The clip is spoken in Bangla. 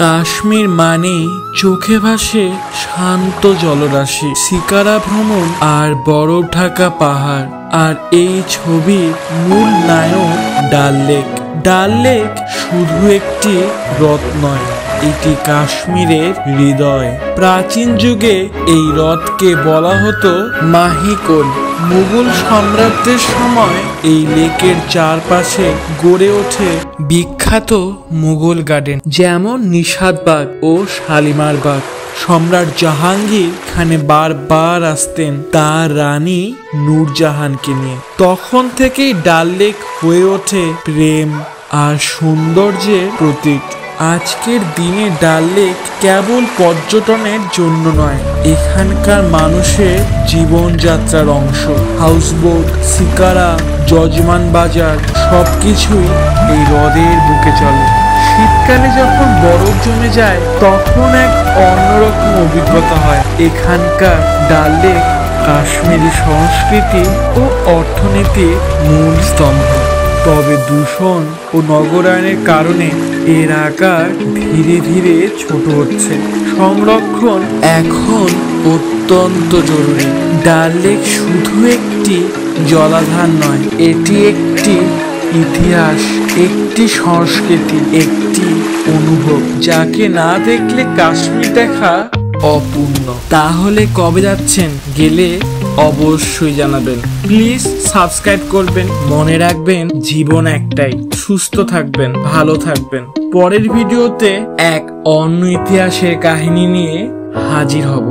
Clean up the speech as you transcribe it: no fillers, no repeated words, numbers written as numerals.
কাশ্মীর মানে চোখে ভাসে শান্ত জলরাশি, শিকারা ভ্রমণ আর বরফ ঢাকা পাহাড়। আর এই ছবির মূল নায়ক ডাল লেক। ডাল লেক শুধু একটি হ্রদ নয়, এটি কাশ্মীরের হৃদয়। প্রাচীন যুগে এই হ্রদকে বলা হতো মাহিকোল। মুঘল সম্রাটদের সময় এই লেকের চারপাশে গড়ে ওঠে বিখ্যাত মুঘল গার্ডেন, যেমন নিশাতবাগ ও শালিমার বাগ। সম্রাট জাহাঙ্গীর এখানে বারবার আসতেন তার রানী নূরজাহানকে নিয়ে। তখন থেকেই ডাল লেক হয়ে ওঠে প্রেম আর সৌন্দর্যের প্রতীক। আজকের দিনে ডাল লেক কেবল পর্যটনের জন্য নয়, এখানকার মানুষের জীবনযাত্রার অংশ। হাউসবোট, শিকারা, যজমান বাজার সবকিছুই এই হ্রদের বুকে চলে। শীতকালে যখন বরফ জমে যায় তখন এক অন্যরকম অভিজ্ঞতা হয়। এখানকার ডাল লেক কাশ্মীরি সংস্কৃতি ও অর্থনীতির মূল স্তম্ভ। তবে দূষণ ও নগরায়নের কারণে এর আকার ধীরে ধীরে ছোট হচ্ছে। সংরক্ষণ এখন অত্যন্ত জরুরি। ডাল লেক শুধু একটি জলাধার নয়, এটি একটি ইতিহাস, একটি সংস্কৃতি, একটি অনুভব, যাকে না দেখলে কাশ্মীর দেখা অপূর্ণ। তাহলে কবে যাচ্ছেন? গেলে অবশ্যই জানাবেন। প্লিজ সাবস্ক্রাইব করবেন। মনে রাখবেন, জীবন একটাই। সুস্থ থাকবেন, ভালো থাকবেন। পরের ভিডিওতে এক অন্য ইতিহাসের কাহিনী নিয়ে হাজির হব।